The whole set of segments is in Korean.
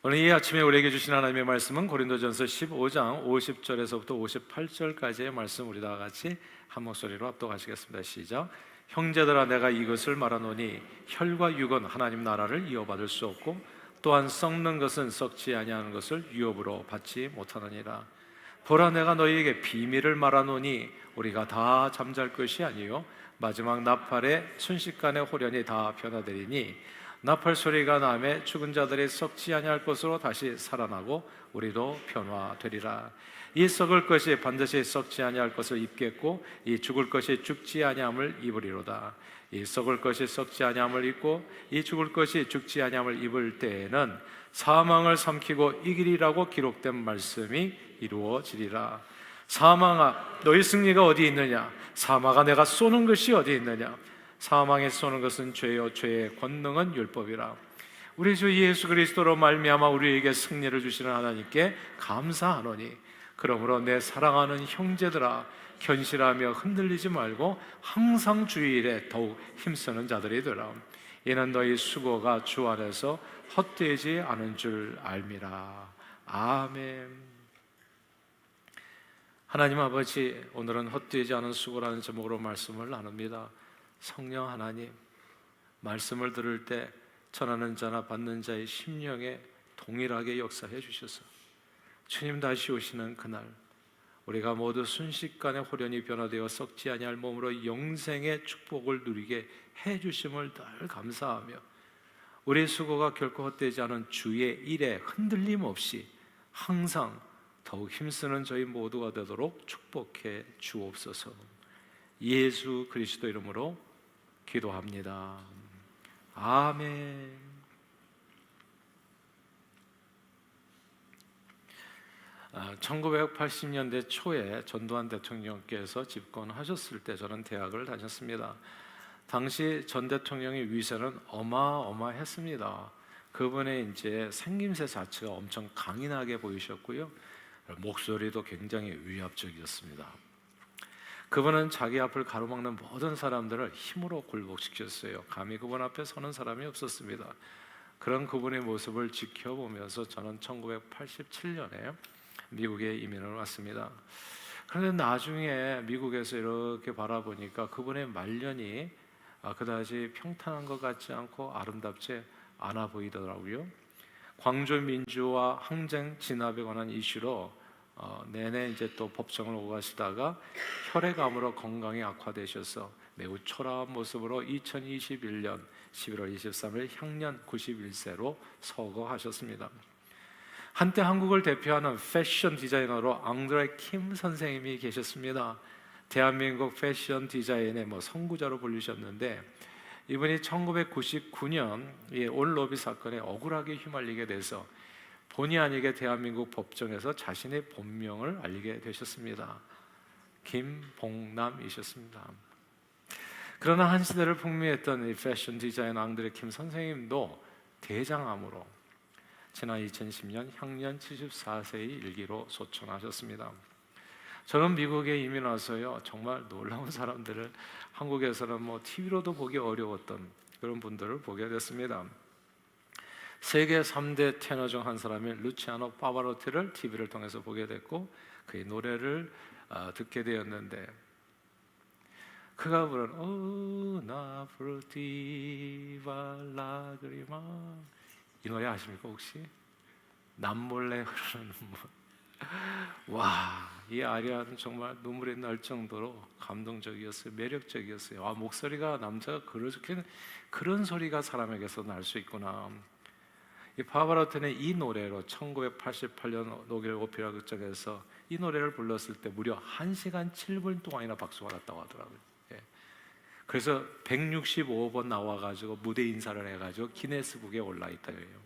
오늘 이 아침에 우리에게 주신 하나님의 말씀은 고린도전서 15장 50절에서부터 58절까지의 말씀, 우리 다 같이 한 목소리로 합독하시겠습니다. 시작. 형제들아, 내가 이것을 말하노니 혈과 육은 하나님 나라를 이어받을 수 없고 또한 썩는 것은 썩지 아니하는 것을 유업으로 받지 못하느니라. 보라, 내가 너희에게 비밀을 말하노니 우리가 다 잠잘 것이 아니요 마지막 나팔의 순식간에 호련히 다 변화되리니 나팔 소리가 나매 죽은 자들이 썩지 아니할 것으로 다시 살아나고 우리도 변화되리라. 이 썩을 것이 반드시 썩지 아니할 것을 입겠고 이 죽을 것이 죽지 아니함을 입으리로다. 이 썩을 것이 썩지 아니함을 입고 이 죽을 것이 죽지 아니함을 입을 때에는 사망을 삼키고 이기리라고 기록된 말씀이 이루어지리라. 사망아, 너희 승리가 어디 있느냐? 사망아, 내가 쏘는 것이 어디 있느냐? 사망에 쏘는 것은 죄요 죄의 권능은 율법이라. 우리 주 예수 그리스도로 말미암아 우리에게 승리를 주시는 하나님께 감사하노니, 그러므로 내 사랑하는 형제들아, 견실하며 흔들리지 말고 항상 주일에 더욱 힘쓰는 자들이 되라. 이는 너희 수고가 주 안에서 헛되지 않은 줄 알미라. 아멘. 하나님 아버지, 오늘은 헛되지 않은 수고라는 제목으로 말씀을 나눕니다. 성령 하나님, 말씀을 들을 때 전하는 자나 받는 자의 심령에 동일하게 역사해 주셔서 주님 다시 오시는 그날 우리가 모두 순식간에 호련히 변화되어 썩지 아니할 몸으로 영생의 축복을 누리게 해 주심을 늘 감사하며, 우리의 수고가 결코 헛되지 않은 주의 일에 흔들림 없이 항상 더욱 힘쓰는 저희 모두가 되도록 축복해 주옵소서. 예수 그리스도 이름으로 기도합니다. 아멘. 1980년대 초에 전두환 대통령께서 집권하셨을 때 저는 대학을 다녔습니다. 당시 전 대통령의 위세는 어마어마했습니다. 그분의 이제 생김새 자체가 엄청 강인하게 보이셨고요, 목소리도 굉장히 위압적이었습니다. 그분은 자기 앞을 가로막는 모든 사람들을 힘으로 굴복시켰어요. 감히 그분 앞에 서는 사람이 없었습니다. 그런 그분의 모습을 지켜보면서 저는 1987년에 미국에 이민을 왔습니다. 그런데 나중에 미국에서 이렇게 바라보니까 그분의 말년이 그다지 평탄한 것 같지 않고 아름답지 않아 보이더라고요. 광주 민주화 항쟁 진압에 관한 이슈로 내내 이제 또 법정을 오고 가시다가 혈액암으로 건강이 악화되셔서 매우 초라한 모습으로 2021년 11월 23일 향년 91세로 서거하셨습니다. 한때 한국을 대표하는 패션 디자이너로 앙드레 킴 선생님이 계셨습니다. 대한민국 패션 디자인의 선구자로 불리셨는데, 이분이 1999년 올로비 사건에 억울하게 휘말리게 돼서 본의 아니게 대한민국 법정에서 자신의 본명을 알리게 되셨습니다. 김봉남이셨습니다. 그러나 한 시대를 풍미했던 이 패션 디자이너 앙드레 킴 선생님도 대장암으로 지난 2010년 향년 74세의 일기로 소천하셨습니다. 저는 미국에 이민 와서요, 정말 놀라운 사람들을, 한국에서는 TV로도 보기 어려웠던 그런 분들을 보게 됐습니다. 세계 3대 테너 중 한 사람인 루치아노 파바로티를 TV를 통해서 보게 됐고, 그의 노래를 듣게 되었는데, 그가 부른 Una furtiva lagrima, 이 노래 아십니까 혹시? 남몰래 흐르는 눈물. 와, 이 아리아는 정말 눈물이 날 정도로 감동적이었어요. 매력적이었어요. 목소리가, 남자가 그렇게 그런 소리가 사람에게서 날 수 있구나. 이 파바로티는 이 노래로 1988년 노벨 오페라 극장에서 이 노래를 불렀을 때 무려 1시간 7분 동안이나 박수가 났다고 하더라고요. 그래서 165번 나와가지고 무대 인사를 해가지고 기네스북에 올라있다고 해요.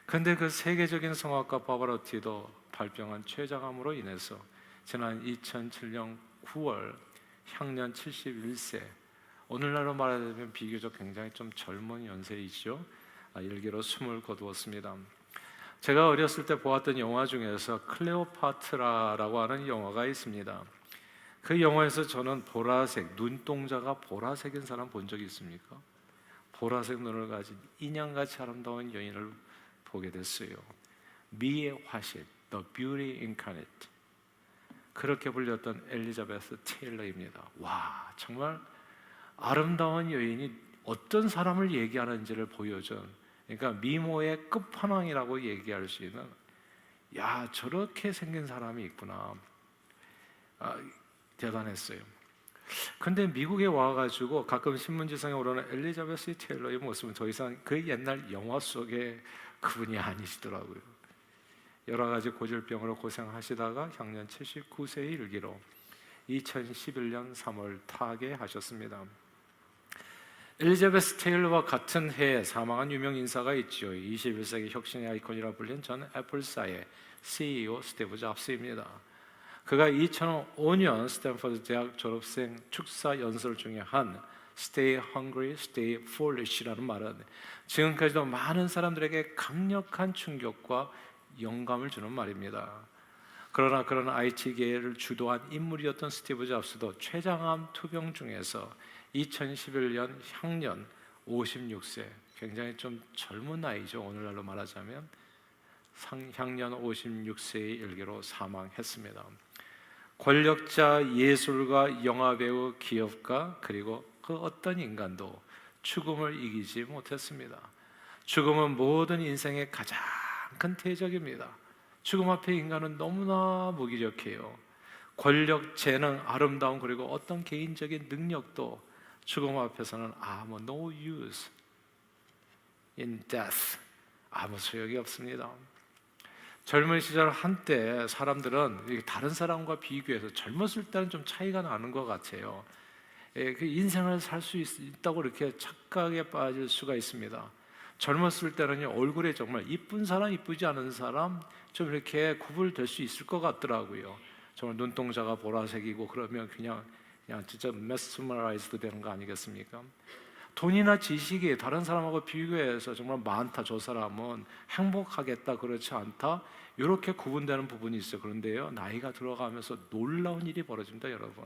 그런데 그 세계적인 성악가 파바로티도 발병한 췌장암으로 인해서 지난 2007년 9월 향년 71세, 오늘날로 말하자면 비교적 굉장히 좀 젊은 연세이죠, 일기로 숨을 거두었습니다. 제가 어렸을 때 보았던 영화 중에서 클레오파트라라고 하는 영화가 있습니다. 그 영화에서 저는 보라색, 눈동자가 보라색인 사람 본 적이 있습니까? 보라색 눈을 가진 인형같이 아름다운 여인을 보게 됐어요. 미의 화신, The Beauty Incarnate, 그렇게 불렸던 엘리자베스 테일러입니다. 와, 정말 아름다운 여인이 어떤 사람을 얘기하는지를 보여준, 그러니까 미모의 끝판왕이라고 얘기할 수 있는, 야, 저렇게 생긴 사람이 있구나. 대단했어요. 근데 미국에 와가지고 가끔 신문지상에 오르는 엘리자베스 테일러의 모습은 더 이상 그 옛날 영화 속의 그분이 아니시더라고요. 여러 가지 고질병으로 고생하시다가 향년 79세의 일기로 2011년 3월 타계하셨습니다. 엘리자베스 테일러와 같은 해에 사망한 유명 인사가 있죠. 21세기 혁신의 아이콘이라 불린 전 애플사의 CEO 스티브 잡스입니다. 그가 2005년 스탠퍼드 대학 졸업생 축사 연설 중에 한 Stay hungry, stay foolish라는 말은 지금까지도 많은 사람들에게 강력한 충격과 영감을 주는 말입니다. 그러나 그런 IT계를 주도한 인물이었던 스티브 잡스도 췌장암 투병 중에서 2011년 향년 56세, 굉장히 좀 젊은 나이죠. 오늘날로 말하자면 향년 56세의 일기로 사망했습니다. 권력자, 예술가, 영화배우, 기업가, 그리고 그 어떤 인간도 죽음을 이기지 못했습니다. 죽음은 모든 인생의 가장 큰 대적입니다. 죽음 앞에 인간은 너무나 무기력해요. 권력, 재능, 아름다움, 그리고 어떤 개인적인 능력도 죽음 앞에서는 아무 no use in death, 아무 소용이 없습니다. 젊은 시절 한때 사람들은 다른 사람과 비교해서 젊었을 때는 좀 차이가 나는 것 같아요. 그 인생을 살 수 있다고 이렇게 착각에 빠질 수가 있습니다. 젊었을 때는요, 얼굴에 정말 이쁜 사람, 이쁘지 않은 사람 좀 이렇게 구분될 수 있을 것 같더라고요. 정말 눈동자가 보라색이고 그러면 그냥 진짜 메스머라이즈드 되는 거 아니겠습니까? 돈이나 지식이 다른 사람하고 비교해서 정말 많다, 저 사람은 행복하겠다, 그렇지 않다, 이렇게 구분되는 부분이 있어요. 그런데요, 나이가 들어가면서 놀라운 일이 벌어집니다, 여러분.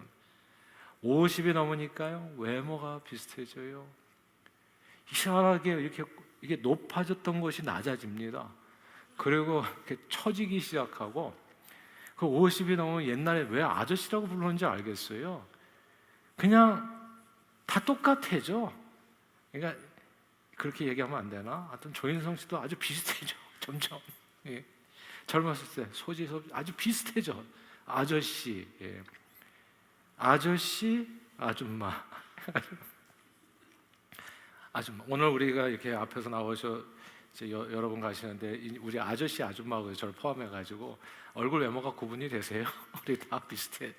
50이 넘으니까요, 외모가 비슷해져요. 이상하게 이게 높아졌던 것이 낮아집니다. 그리고 이렇게 처지기 시작하고, 그 50이 넘으면 옛날에 왜 아저씨라고 부르는지 알겠어요. 그냥 다 똑같아져. 그러니까 그렇게 얘기하면 안 되나? 하여튼 조인성 씨도 아주 비슷해져. 점점. 예. 젊었을 때 소지 아주 비슷해져. 아저씨, 예. 아저씨, 아줌마. 아줌마. 오늘 우리가 이렇게 앞에서 나오셔 여러분 가시는데 우리 아저씨, 아줌마하고 저를 포함해가지고 얼굴 외모가 구분이 되세요? 우리 다 비슷해.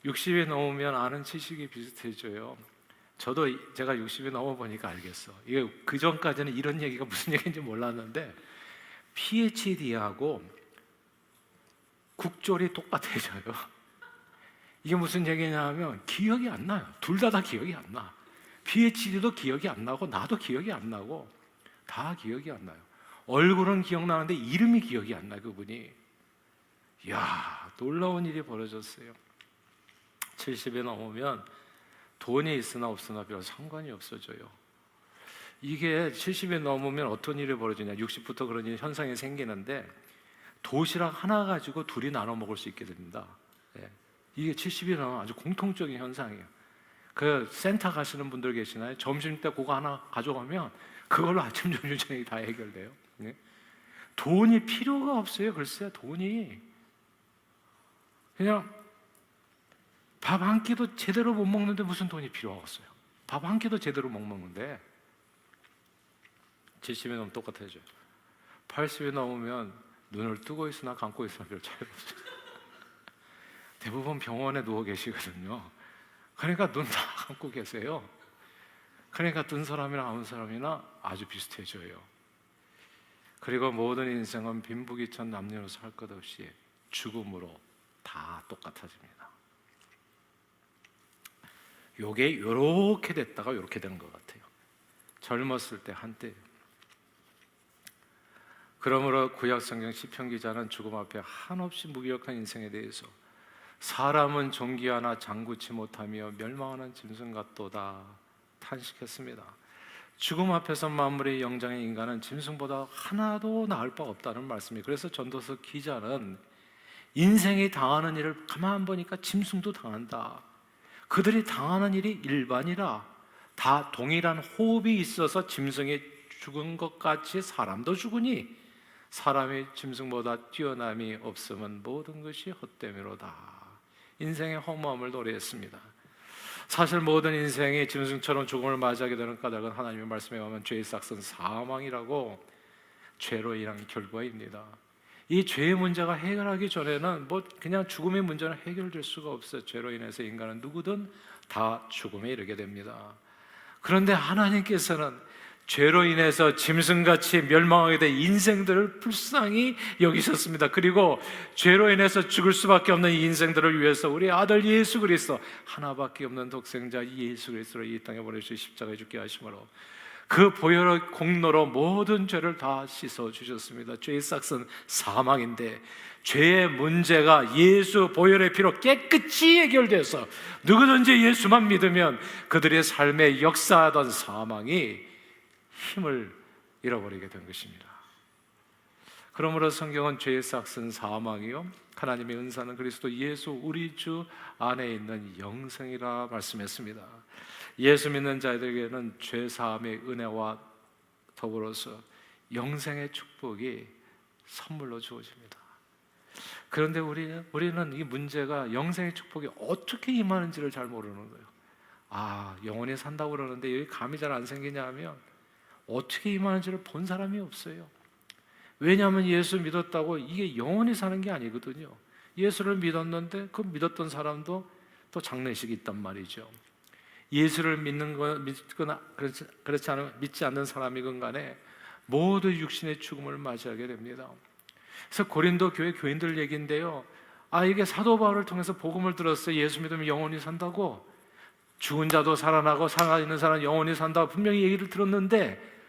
60이 넘으면 아는 지식이 비슷해져요. 저도 제가 60이 넘어보니까 알겠어. 이게 그 전까지는 이런 얘기가 무슨 얘기인지 몰랐는데 PhD하고 국졸이 똑같아져요. 이게 무슨 얘기냐 하면 기억이 안 나요. 둘 다 기억이 안 나. PhD도 기억이 안 나고 나도 기억이 안 나고 다 기억이 안 나요. 얼굴은 기억나는데 이름이 기억이 안 나요, 그분이. 이야, 놀라운 일이 벌어졌어요. 70이 넘으면 돈이 있으나 없으나 별 상관이 없어져요. 이게 70이 넘으면 어떤 일이 벌어지냐, 60부터 그런 현상이 생기는데 도시락 하나 가지고 둘이 나눠 먹을 수 있게 됩니다. 예. 이게 70이 넘으면 아주 공통적인 현상이에요. 그 센터 가시는 분들 계시나요? 점심 때 그거 하나 가져가면 그걸로 아침, 점심, 저녁이 다 해결돼요. 예. 돈이 필요가 없어요. 글쎄요, 돈이. 그냥 밥 한 끼도 제대로 못 먹는데 무슨 돈이 필요하겠어요? 밥 한 끼도 제대로 못 먹는데 70이 넘으면 똑같아져요. 80이 넘으면 눈을 뜨고 있으나 감고 있으나 별 차이 없어요. 대부분 병원에 누워 계시거든요. 그러니까 눈 다 감고 계세요. 그러니까 뜬 사람이나 아무 사람이나 아주 비슷해져요. 그리고 모든 인생은 빈부귀천 남녀노소 할 것 없이 죽음으로 다 똑같아집니다. 요게 요렇게 됐다가 요렇게 되는 것 같아요. 젊었을 때 한때. 그러므로 구약성경 시편 기자는 죽음 앞에 한없이 무기력한 인생에 대해서 사람은 존귀하나 장구치 못하며 멸망하는 짐승 같도다 탄식했습니다. 죽음 앞에서 만물의 영장의 인간은 짐승보다 하나도 나을 바 없다는 말씀이. 그래서 전도서 기자는 인생이 당하는 일을 가만 보니까 짐승도 당한다. 그들이 당하는 일이 일반이라 다 동일한 호흡이 있어서 짐승이 죽은 것 같이 사람도 죽으니 사람이 짐승보다 뛰어남이 없으면 모든 것이 헛됨이로다. 인생의 허무함을 노래했습니다. 사실 모든 인생이 짐승처럼 죽음을 맞이하게 되는 까닭은 하나님의 말씀에 가면 죄의 싹은 사망이라고, 죄로 인한 결과입니다. 이 죄의 문제가 해결하기 전에는 그냥 죽음의 문제는 해결될 수가 없어요. 죄로 인해서 인간은 누구든 다 죽음에 이르게 됩니다. 그런데 하나님께서는 죄로 인해서 짐승같이 멸망하게 된 인생들을 불쌍히 여기셨습니다. 그리고 죄로 인해서 죽을 수밖에 없는 이 인생들을 위해서 우리 아들 예수 그리스도, 하나밖에 없는 독생자 예수 그리스도를 이 땅에 보내주시 십자가에 죽게 하심으로 그 보혈의 공로로 모든 죄를 다 씻어주셨습니다. 죄의 싹은 사망인데 죄의 문제가 예수 보혈의 피로 깨끗이 해결돼서 누구든지 예수만 믿으면 그들의 삶에 역사하던 사망이 힘을 잃어버리게 된 것입니다. 그러므로 성경은 죄의 싹은 사망이요 하나님의 은사는 그리스도 예수 우리 주 안에 있는 영생이라 말씀했습니다. 예수 믿는 자들에게는 죄 사함의 은혜와 더불어서 영생의 축복이 선물로 주어집니다. 그런데 우리는 이 문제가 영생의 축복이 어떻게 임하는지를 잘 모르는 거예요. 영원히 산다고 그러는데 여기 감이 잘 안 생기냐 하면 어떻게 임하는지를 본 사람이 없어요. 왜냐하면 예수 믿었다고 이게 영원히 사는 게 아니거든요. 예수를 믿었는데 그 믿었던 사람도 또 장례식이 있단 말이죠. 예수를 믿거나 그렇지 않으면 믿지 않는 사람이건 간에 모두 육신의 죽음을 맞이하게 됩니다. 그래서 고린도 교회 교인들 얘기인데요, 이게 사도 바울을 통해서 복음을 들었어요. 예수 믿으면 영원히 산다고, 죽은 자도 살아나고 살아있는 사람은 영원히 산다고 분명히 얘기를 들었는데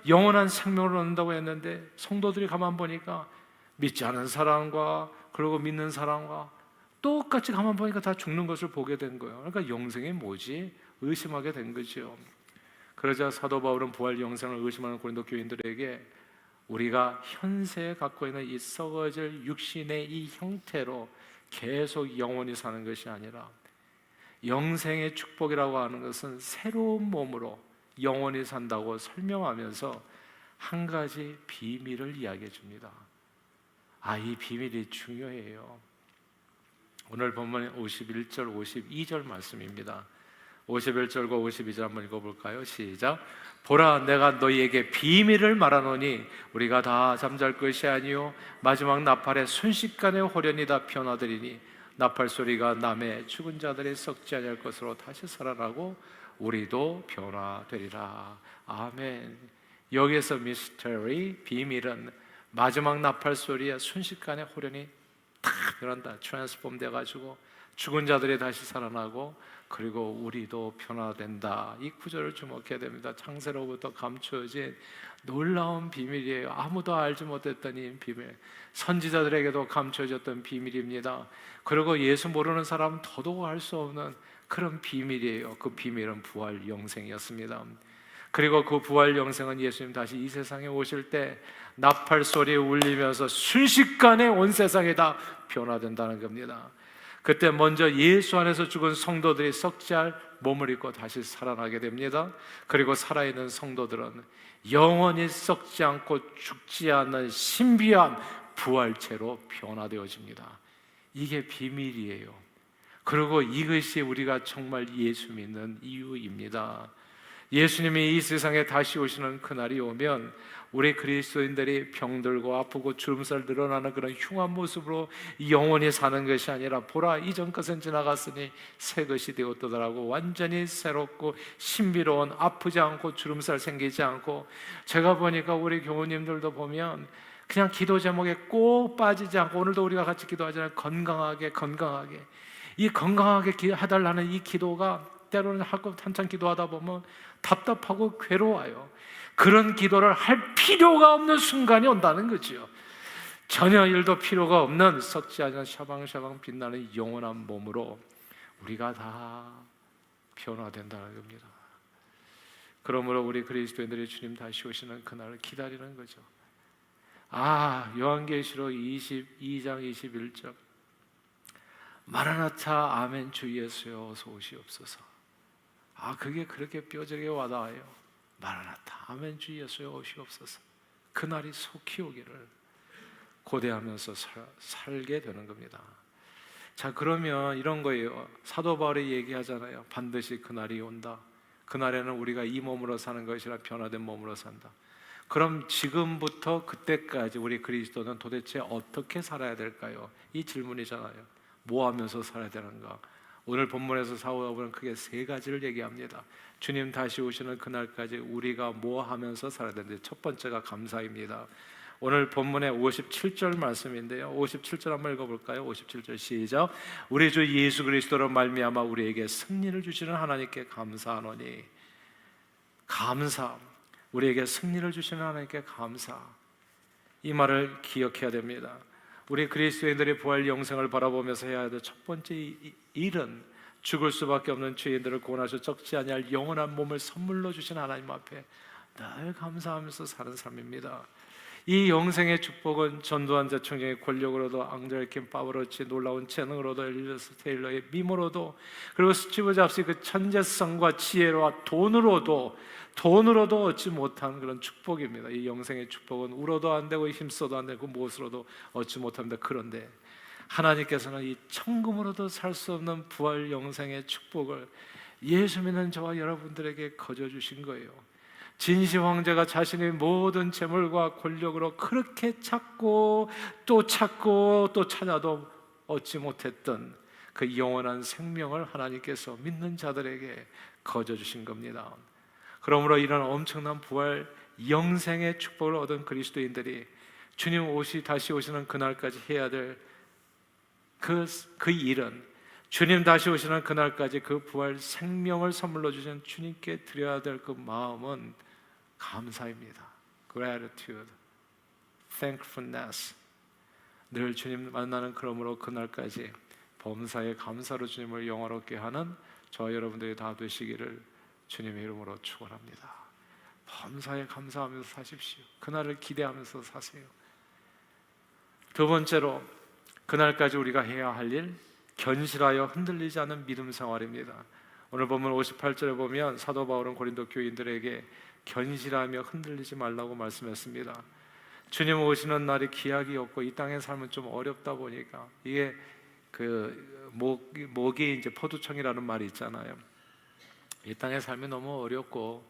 영원한 생명을 얻는다고 했는데 성도들이 가만 보니까 믿지 않은 사람과 그리고 믿는 사람과 똑같이 가만 보니까 다 죽는 것을 보게 된 거예요. 그러니까 영생이 뭐지? 의심하게 된 거죠. 그러자 사도 바울은 부활 영생을 의심하는 고린도 교인들에게 우리가 현세에 갖고 있는 이 썩어질 육신의 이 형태로 계속 영원히 사는 것이 아니라 영생의 축복이라고 하는 것은 새로운 몸으로 영원히 산다고 설명하면서 한 가지 비밀을 이야기해 줍니다. 이 비밀이 중요해요. 오늘 본문 51절, 52절 말씀입니다. 51절과 52절 한번 읽어볼까요? 시작. 보라, 내가 너희에게 비밀을 말하노니 우리가 다 잠잘 것이 아니요 마지막 나팔에 순식간에 호련히 다 변화되리니 나팔 소리가 남에 죽은 자들이 썩지 아니할 것으로 다시 살아나고 우리도 변화되리라. 아멘. 여기에서 미스터리, 비밀은 마지막 나팔 소리에 순식간에 호련히 다 변한다. 트랜스폼 돼가지고 죽은 자들이 다시 살아나고 그리고 우리도 변화된다. 이 구절을 주목해야 됩니다. 창세로부터 감추어진 놀라운 비밀이에요. 아무도 알지 못했던 이 비밀, 선지자들에게도 감춰졌던 비밀입니다. 그리고 예수 모르는 사람은 더더욱 알 수 없는 그런 비밀이에요. 그 비밀은 부활 영생이었습니다. 그리고 그 부활 영생은 예수님 다시 이 세상에 오실 때 나팔 소리 울리면서 순식간에 온 세상이 다 변화된다는 겁니다. 그때 먼저 예수 안에서 죽은 성도들이 썩지 않을 몸을 입고 다시 살아나게 됩니다. 그리고 살아있는 성도들은 영원히 썩지 않고 죽지 않는 신비한 부활체로 변화되어집니다. 이게 비밀이에요. 그리고 이것이 우리가 정말 예수 믿는 이유입니다. 예수님이 이 세상에 다시 오시는 그날이 오면 우리 그리스도인들이 병들고 아프고 주름살 늘어나는 그런 흉한 모습으로 영원히 사는 것이 아니라 보라, 이전 것은 지나갔으니 새 것이 되었더라고 완전히 새롭고 신비로운, 아프지 않고 주름살 생기지 않고, 제가 보니까 우리 교우님들도 보면 그냥 기도 제목에 꼭 빠지지 않고, 오늘도 우리가 같이 기도하잖아요. 건강하게 이 건강하게 해달라는 이 기도가 때로는 한참 기도하다 보면 답답하고 괴로워요. 그런 기도를 할 필요가 없는 순간이 온다는 거죠. 전혀 일도 필요가 없는 썩지 않은 샤방샤방 빛나는 영원한 몸으로 우리가 다 변화된다는 겁니다. 그러므로 우리 그리스도인들이 주님 다시 오시는 그날을 기다리는 거죠. 요한계시록 22장 21절 마라나타 아멘 주 예수여 어서 오시옵소서. 그게 그렇게 뼈저리게 와닿아요. 마라나타 아멘 주 예수여 오시옵소서. 그날이 속히 오기를 고대하면서 살게 되는 겁니다. 자, 그러면 이런 거예요. 사도 바울이 얘기하잖아요. 반드시 그날이 온다. 그날에는 우리가 이 몸으로 사는 것이 아니라 변화된 몸으로 산다. 그럼 지금부터 그때까지 우리 그리스도는 도대체 어떻게 살아야 될까요? 이 질문이잖아요. 뭐 하면서 살아야 되는가? 오늘 본문에서 사도 바울은 크게 세 가지를 얘기합니다. 주님 다시 오시는 그날까지 우리가 뭐 하면서 살아야 되는데, 첫 번째가 감사입니다. 오늘 본문의 57절 말씀인데요. 57절 한번 읽어볼까요? 57절 시작. 우리 주 예수 그리스도로 말미암아 우리에게 승리를 주시는 하나님께 감사하노니. 감사, 우리에게 승리를 주시는 하나님께 감사. 이 말을 기억해야 됩니다. 우리 그리스도인들의 부활 영생을 바라보면서 해야 될 첫 번째 일은 죽을 수밖에 없는 죄인들을 구원하셔 적지 아니할 영원한 몸을 선물로 주신 하나님 앞에 늘 감사하면서 사는 삶입니다. 이 영생의 축복은 전두환 대통령의 권력으로도, 앙젤 킴 파워로치 놀라운 재능으로도, 엘리자베스 테일러의 미모로도, 그리고 스티브 잡스의 그 천재성과 지혜와 돈으로도 얻지 못한 그런 축복입니다. 이 영생의 축복은 울어도 안 되고 힘써도 안 되고 무엇으로도 얻지 못합니다. 그런데 하나님께서는 이 천금으로도 살 수 없는 부활 영생의 축복을 예수 믿는 저와 여러분들에게 거저 주신 거예요. 진시 황제가 자신의 모든 재물과 권력으로 그렇게 찾고 또 찾아도 얻지 못했던 그 영원한 생명을 하나님께서 믿는 자들에게 거저 주신 겁니다. 그러므로 이런 엄청난 부활 영생의 축복을 얻은 그리스도인들이 주님 다시 오시는 그날까지 해야 될 그 일은, 주님 다시 오시는 그날까지 그 부활 생명을 선물로 주신 주님께 드려야 될 그 마음은 감사입니다. Gratitude, thankfulness. 늘 주님 만나는, 그러므로 그날까지 범사에 감사로 주님을 영화롭게 하는 저와 여러분들이 다 되시기를 주님의 이름으로 축원합니다. 범사에 감사하면서 사십시오. 그날을 기대하면서 사세요. 두 번째로, 그날까지 우리가 해야 할 일, 견실하여 흔들리지 않는 믿음 생활입니다. 오늘 본문 58절에 보면 사도 바울은 고린도 교인들에게 견실하며 흔들리지 말라고 말씀했습니다. 주님 오시는 날이 기약이 없고 이 땅의 삶은 좀 어렵다 보니까, 이게 목이 이제 포도청이라는 말이 있잖아요. 이 땅의 삶이 너무 어렵고,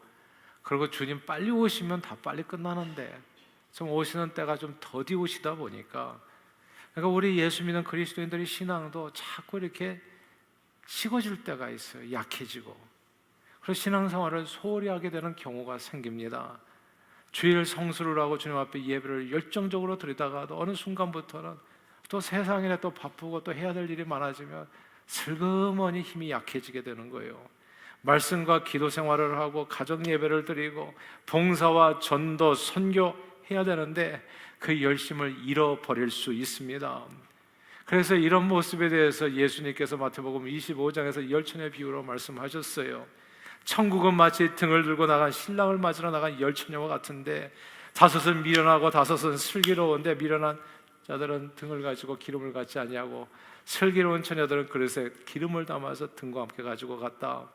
그리고 주님 빨리 오시면 다 빨리 끝나는데 좀 오시는 때가 좀 더디 오시다 보니까, 그러니까 우리 예수 믿는 그리스도인들의 신앙도 자꾸 이렇게 식어질 때가 있어요. 약해지고. 그래서 신앙생활을 소홀히 하게 되는 경우가 생깁니다. 주일 성수를 하고 주님 앞에 예배를 열정적으로 드리다가도 어느 순간부터는 또 세상에 또 바쁘고 또 해야 될 일이 많아지면 슬그머니 힘이 약해지게 되는 거예요. 말씀과 기도 생활을 하고 가정 예배를 드리고 봉사와 전도, 선교 해야 되는데 그 열심을 잃어버릴 수 있습니다. 그래서 이런 모습에 대해서 예수님께서 마태복음 25장에서 열처녀의 비유로 말씀하셨어요. 천국은 마치 등을 들고 나간 신랑을 맞으러 나간 열처녀와 같은데, 다섯은 미련하고 다섯은 슬기로운데 미련한 자들은 등을 가지고 기름을 갖지 아니하고 슬기로운 처녀들은 그릇에 기름을 담아서 등과 함께 가지고 갔다.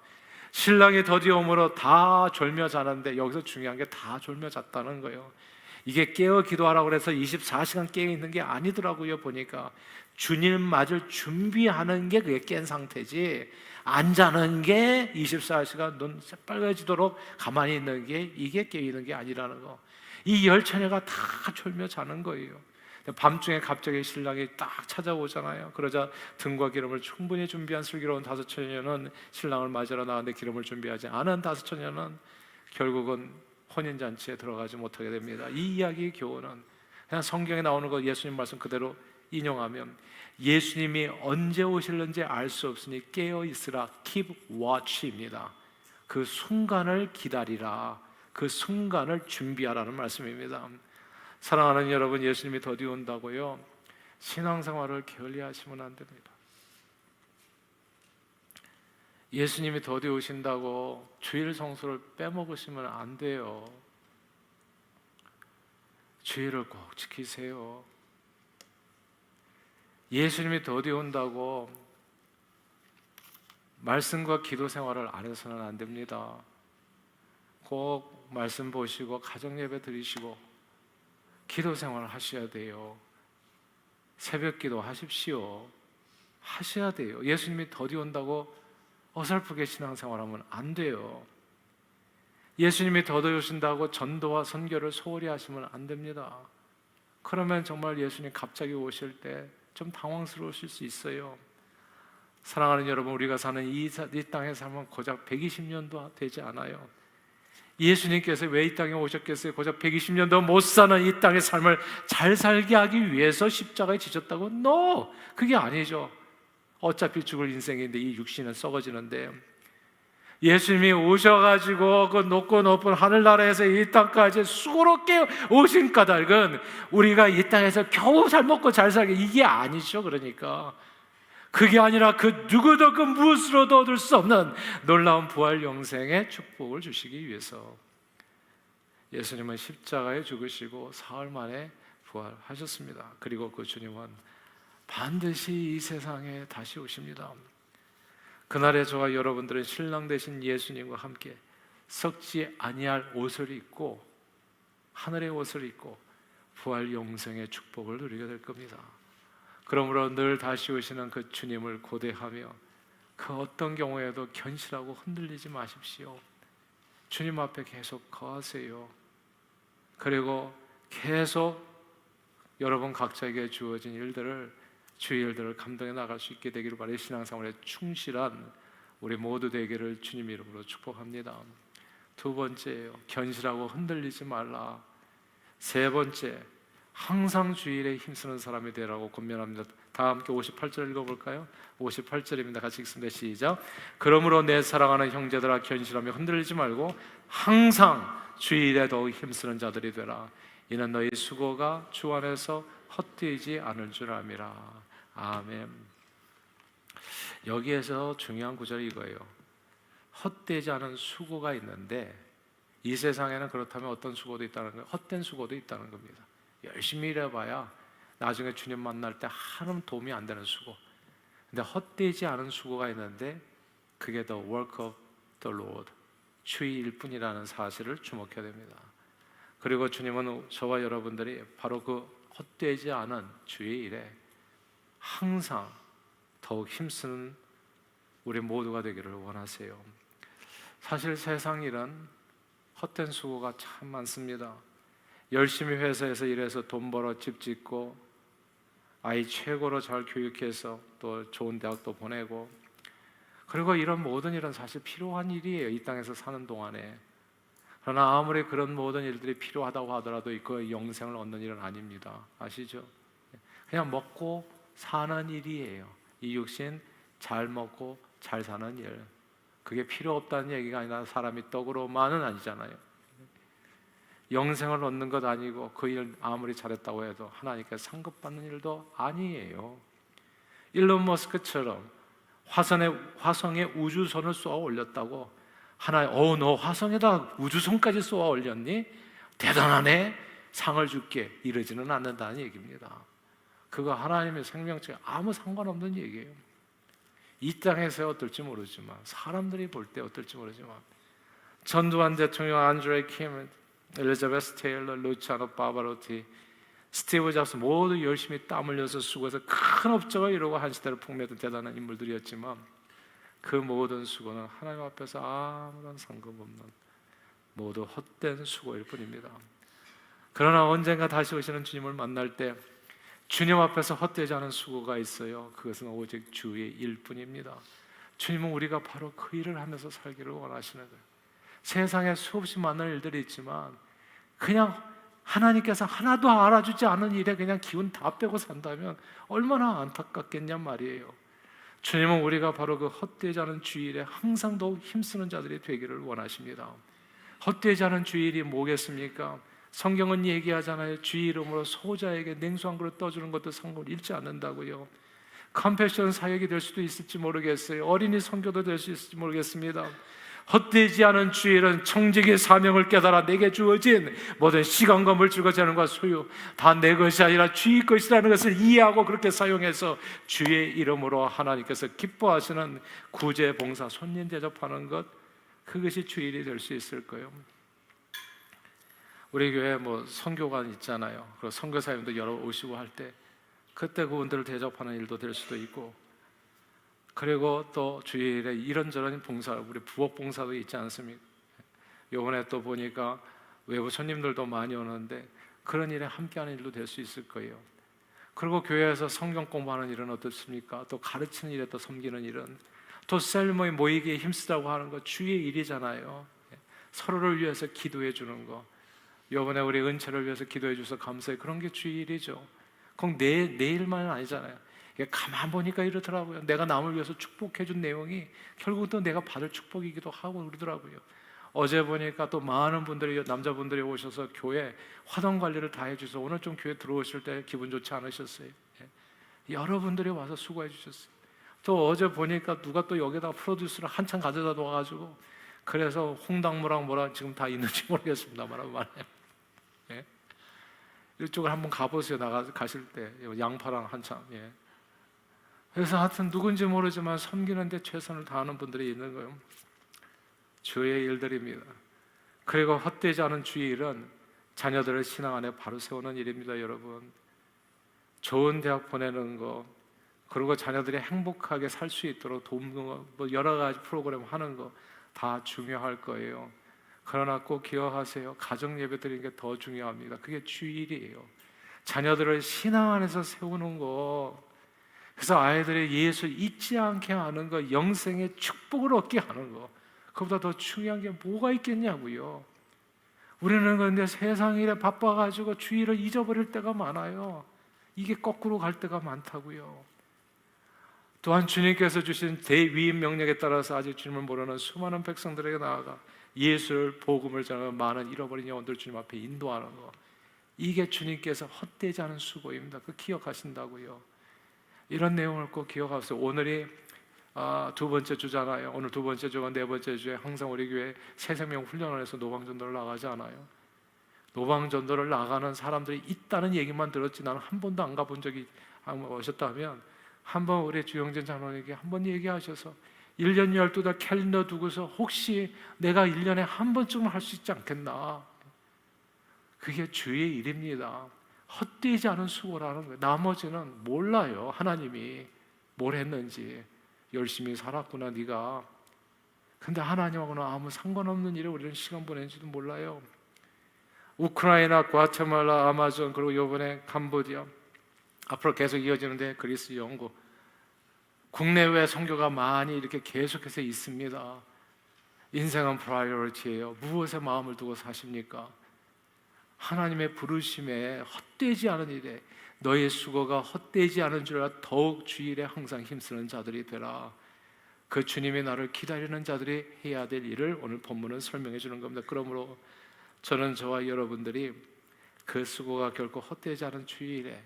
신랑이 더디오므로 다 졸며 자는데, 여기서 중요한 게 다 졸며 잤다는 거예요. 이게 깨어 기도하라고 그래서 24시간 깨어 있는 게 아니더라고요. 보니까 주님 맞을 준비하는 게 그게 깬 상태지, 안 자는 게 24시간 눈 새빨개지도록 가만히 있는 게, 이게 깨어 있는 게 아니라는 거. 이 열 처녀가 다 졸며 자는 거예요. 밤중에 갑자기 신랑이 딱 찾아오잖아요. 그러자 등과 기름을 충분히 준비한 슬기로운 다섯 처녀는 신랑을 맞으러 나가는데 기름을 준비하지 않은 다섯 처녀는 결국은 혼인잔치에 들어가지 못하게 됩니다. 이 이야기의 교훈은 그냥 성경에 나오는 거 예수님 말씀 그대로 인용하면, 예수님이 언제 오실는지 알 수 없으니 깨어 있으라, keep watch입니다. 그 순간을 기다리라, 그 순간을 준비하라는 말씀입니다. 사랑하는 여러분, 예수님이 더디 온다고요 신앙생활을 게을리하시면 안 됩니다. 예수님이 더디 오신다고 주일 성수를 빼먹으시면 안 돼요. 주일을 꼭 지키세요. 예수님이 더디 온다고 말씀과 기도 생활을 안 해서는 안 됩니다. 꼭 말씀 보시고 가정 예배 드리시고 기도 생활을 하셔야 돼요. 새벽 기도 하십시오. 하셔야 돼요. 예수님이 더디 온다고 어설프게 신앙생활하면 안 돼요. 예수님이 더디 오신다고 전도와 선교를 소홀히 하시면 안 됩니다. 그러면 정말 예수님 갑자기 오실 때 좀 당황스러우실 수 있어요. 사랑하는 여러분, 우리가 사는 이 땅에 살면 고작 120년도 되지 않아요. 예수님께서 왜 이 땅에 오셨겠어요? 고작 120년도 못 사는 이 땅의 삶을 잘 살게 하기 위해서 십자가에 지셨다고? No! 그게 아니죠. 어차피 죽을 인생인데 이 육신은 썩어지는데, 예수님이 오셔가지고 그 높고 높은 하늘나라에서 이 땅까지 수고롭게 오신 까닭은 우리가 이 땅에서 겨우 잘 먹고 잘 살게, 이게 아니죠. 그러니까 그게 아니라 그 누구도 그 무엇으로도 얻을 수 없는 놀라운 부활 영생의 축복을 주시기 위해서 예수님은 십자가에 죽으시고 사흘 만에 부활하셨습니다. 그리고 그 주님은 반드시 이 세상에 다시 오십니다. 그날에 저와 여러분들은 신랑 되신 예수님과 함께 썩지 아니할 옷을 입고 하늘의 옷을 입고 부활 영생의 축복을 누리게 될 겁니다. 그러므로 늘 다시 오시는 그 주님을 고대하며 그 어떤 경우에도 견실하고 흔들리지 마십시오. 주님 앞에 계속 거하세요. 그리고 계속 여러분 각자에게 주어진 일들을, 주의 일들을 감당해 나갈 수 있게 되기를 바라는 신앙생활에 충실한 우리 모두 되기를 주님 이름으로 축복합니다. 두 번째예요. 견실하고 흔들리지 말라. 세 번째, 항상 주일에 힘쓰는 사람이 되라고 권면합니다. 다 함께 58절 읽어볼까요? 58절입니다. 같이 읽습니다. 시작. 그러므로 내 사랑하는 형제들아, 견실하며 흔들리지 말고 항상 주일에 더욱 힘쓰는 자들이 되라. 이는 너희 수고가 주 안에서 헛되지 않을 줄 암이라. 아멘. 여기에서 중요한 구절이 이거예요. 헛되지 않은 수고가 있는데 이 세상에는 그렇다면 어떤 수고도 있다는 거예요? 헛된 수고도 있다는 겁니다. 열심히 일해봐야 나중에 주님 만날 때 하나도 도움이 안 되는 수고. 근데 헛되지 않은 수고가 있는데 그게 the work of the Lord, 주의 일뿐이라는 사실을 주목해야 됩니다. 그리고 주님은 저와 여러분들이 바로 그 헛되지 않은 주의 일에 항상 더욱 힘쓰는 우리 모두가 되기를 원하세요. 사실 세상 일은 헛된 수고가 참 많습니다. 열심히 회사에서 일해서 돈 벌어 집 짓고 아이 최고로 잘 교육해서 또 좋은 대학도 보내고, 그리고 이런 모든 일은 사실 필요한 일이에요. 이 땅에서 사는 동안에. 그러나 아무리 그런 모든 일들이 필요하다고 하더라도 그 영생을 얻는 일은 아닙니다. 아시죠? 그냥 먹고 사는 일이에요. 이 육신 잘 먹고 잘 사는 일. 그게 필요 없다는 얘기가 아니라 사람이 떡으로만은 아니잖아요. 영생을 얻는 것 아니고 그 일 아무리 잘했다고 해도 하나님께 상급받는 일도 아니에요. 일론 머스크처럼 화성에 우주선을 쏘아 올렸다고 너 화성에다 우주선까지 쏘아 올렸니? 대단하네. 상을 줄게. 이러지는 않는다는 얘기입니다. 그거 하나님의 생명체에 아무 상관없는 얘기예요. 이 땅에서 어떨지 모르지만, 사람들이 볼 때 어떨지 모르지만, 전두환 대통령, 안드레 킴, 엘리자베스 테일러, 루치아노 파바로티, 스티브 잡스 모두 열심히 땀 흘려서 수고해서 큰 업적을 이루고 한 시대를 풍미했던 대단한 인물들이었지만 그 모든 수고는 하나님 앞에서 아무런 상관없는 모두 헛된 수고일 뿐입니다. 그러나 언젠가 다시 오시는 주님을 만날 때 주님 앞에서 헛되지 않은 수고가 있어요. 그것은 오직 주의 일뿐입니다. 주님은 우리가 바로 그 일을 하면서 살기를 원하시는 거예요. 세상에 수없이 많은 일들이 있지만 그냥 하나님께서 하나도 알아주지 않은 일에 그냥 기운 다 빼고 산다면 얼마나 안타깝겠냔 말이에요. 주님은 우리가 바로 그 헛되지 않은 주일에 항상 더욱 힘쓰는 자들이 되기를 원하십니다. 헛되지 않은 주일이 뭐겠습니까? 성경은 얘기하잖아요. 주의 이름으로 소자에게 냉수 한 그릇 떠주는 것도 상관을 잃지 않는다고요. 컴패션 사역이 될 수도 있을지 모르겠어요. 어린이 선교도 될 수 있을지 모르겠습니다. 헛되지 않은 주일은 청지기의 사명을 깨달아 내게 주어진 모든 시간과 물질과 재능과 소유 다 내 것이 아니라 주의 것이라는 것을 이해하고 그렇게 사용해서 주의 이름으로 하나님께서 기뻐하시는 구제, 봉사, 손님 대접하는 것, 그것이 주일이 될 수 있을 거예요. 우리 교회 선교관 있잖아요. 그리고 선교사님도 여러 오시고 할 때 그때 그분들을 대접하는 일도 될 수도 있고, 그리고 또 주일에 이런저런 봉사, 우리 부엌 봉사도 있지 않습니까? 이번에 또 보니까 외부 손님들도 많이 오는데 그런 일에 함께하는 일도 될 수 있을 거예요. 그리고 교회에서 성경 공부하는 일은 어떻습니까? 또 가르치는 일에 또 섬기는 일은, 또 셀모에 모이기에 힘쓰라고 하는 거 주의 일이잖아요. 서로를 위해서 기도해 주는 거, 이번에 우리 은채를 위해서 기도해 주셔서 감사해요. 그런 게 주의 일이죠. 꼭 내 일만은 아니잖아요. 가만 보니까 이렇더라고요. 내가 남을 위해서 축복해 준 내용이 결국 또 내가 받을 축복이기도 하고 그러더라고요. 어제 보니까 또 많은 분들이, 남자분들이 오셔서 교회 화단 관리를 다 해주셔서 오늘 좀 교회 들어오실 때 기분 좋지 않으셨어요? 여러분들이 와서 수고해 주셨어요. 또 어제 보니까 누가 또 여기다 프로듀스를 한참 가져다 놔가지고, 그래서 홍당무랑 뭐라 지금 다 있는지 모르겠습니다만 말이에요. 이쪽을 한번 가보세요. 가실 때 양파랑 한참. 그래서 하여튼 누군지 모르지만 섬기는데 최선을 다하는 분들이 있는 거예요. 주의 일들입니다. 그리고 헛되지 않은 주의 일은 자녀들을 신앙 안에 바로 세우는 일입니다. 여러분, 좋은 대학 보내는 거, 그리고 자녀들이 행복하게 살 수 있도록 돕는 거, 여러 가지 프로그램 하는 거 다 중요할 거예요. 그러나 꼭 기억하세요. 가정 예배 드리는 게 더 중요합니다. 그게 주일이에요. 자녀들을 신앙 안에서 세우는 거, 그래서 아이들이 예수 잊지 않게 하는 거, 영생의 축복을 얻게 하는 거, 그보다 더 중요한 게 뭐가 있겠냐고요. 우리는 그런데 세상 일에 바빠가지고 주일을 잊어버릴 때가 많아요. 이게 거꾸로 갈 때가 많다고요. 또한 주님께서 주신 대위임 명령에 따라서 아직 주님을 모르는 수많은 백성들에게 나아가 예수를, 복음을 전하며 많은 잃어버린 영혼들 주님 앞에 인도하는 거, 이게 주님께서 헛되지 않은 수고입니다. 그 기억하신다고요. 이런 내용을 꼭 기억하세요. 오늘이 두 번째 주잖아요. 오늘 두 번째 주가 네 번째 주에 항상 우리 교회 새생명 훈련을 해서 노방전도를 나가지 않아요? 노방전도를 나가는 사람들이 있다는 얘기만 들었지 나는 한 번도 안 가본 적이 오셨다면 한번 우리 주영진 장로에게 한번 얘기하셔서 1년 12달 캘린더 두고서 혹시 내가 1년에 한 번쯤은 할 수 있지 않겠나? 그게 주의 일입니다. 헛되지 않은 수고라는 거예요. 나머지는 몰라요. 하나님이 뭘 했는지. 열심히 살았구나 네가. 근데 하나님하고는 아무 상관없는 일에 우리는 시간 보낸지도 몰라요. 우크라이나, 과테말라, 아마존, 그리고 이번에 캄보디아, 앞으로 계속 이어지는데 그리스, 영국, 국내외 선교가 많이 이렇게 계속해서 있습니다. 인생은 프라이어리티예요. 무엇에 마음을 두고 사십니까? 하나님의 부르심에 헛되지 않은 일에, 너의 수고가 헛되지 않은 줄 알아 더욱 주일에 항상 힘쓰는 자들이 되라. 그 주님이 나를 기다리는 자들이 해야 될 일을 오늘 본문은 설명해 주는 겁니다. 그러므로 저는 저와 여러분들이 그 수고가 결코 헛되지 않은 주일에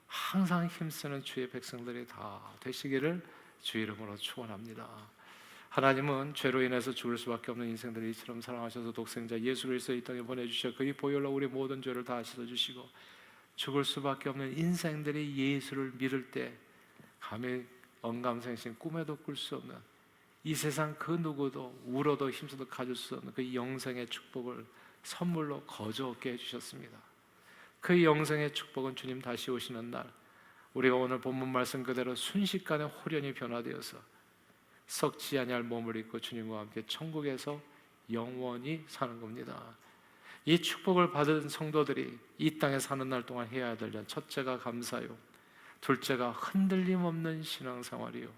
항상 힘쓰는 주의 백성들이 다 되시기를 주의 이름으로 축원합니다. 하나님은 죄로 인해서 죽을 수밖에 없는 인생들을 이처럼 사랑하셔서 독생자 예수 그리스도를 이 땅에 보내주셔 그의 보혈로 우리 모든 죄를 다 씻어주시고 죽을 수밖에 없는 인생들이 예수를 믿을 때 감히 언감생심 꿈에도 꿀 수 없는, 이 세상 그 누구도 울어도 힘써도 가질 수 없는 그 영생의 축복을 선물로 거저 얻게 해주셨습니다. 그 영생의 축복은 주님 다시 오시는 날 우리가 오늘 본문 말씀 그대로 순식간에 홀연히 변화되어서 썩지 아니할 몸을 입고 주님과 함께 천국에서 영원히 사는 겁니다. 이 축복을 받은 성도들이 이 땅에 사는 날 동안 해야 될 일, 첫째가 감사요, 둘째가 흔들림 없는 신앙생활이요,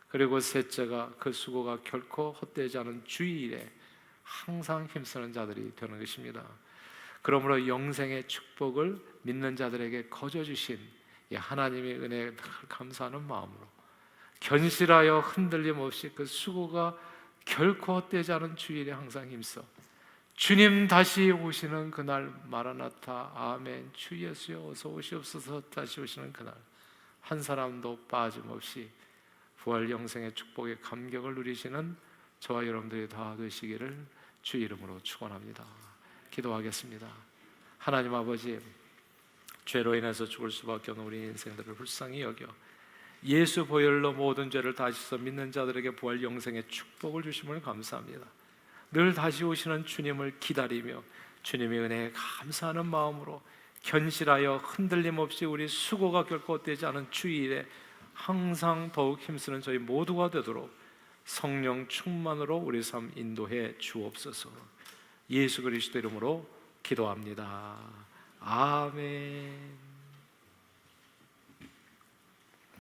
그리고 셋째가 그 수고가 결코 헛되지 않은 주일에 항상 힘쓰는 자들이 되는 것입니다. 그러므로 영생의 축복을 믿는 자들에게 거저 주신 이 하나님의 은혜에 감사하는 마음으로 견실하여 흔들림 없이 그 수고가 결코 헛되지 않은 주일에 항상 힘써 주님 다시 오시는 그날, 마라나타, 아멘, 주 예수여 어서 오시옵소서 다시 오시는 그날 한 사람도 빠짐없이 부활 영생의 축복의 감격을 누리시는 저와 여러분들이 다 되시기를 주 이름으로 축원합니다. 기도하겠습니다. 하나님 아버지, 죄로 인해서 죽을 수밖에 없는 우리 인생들을 불쌍히 여겨 예수 보혈로 모든 죄를 다시 씻어 믿는 자들에게 부활 영생의 축복을 주심을 감사합니다. 늘 다시 오시는 주님을 기다리며 주님의 은혜에 감사하는 마음으로 견실하여 흔들림 없이 우리 수고가 결코 되지 않은 주일에 항상 더욱 힘쓰는 저희 모두가 되도록 성령 충만으로 우리 삶 인도해 주옵소서. 예수 그리스도 이름으로 기도합니다. 아멘.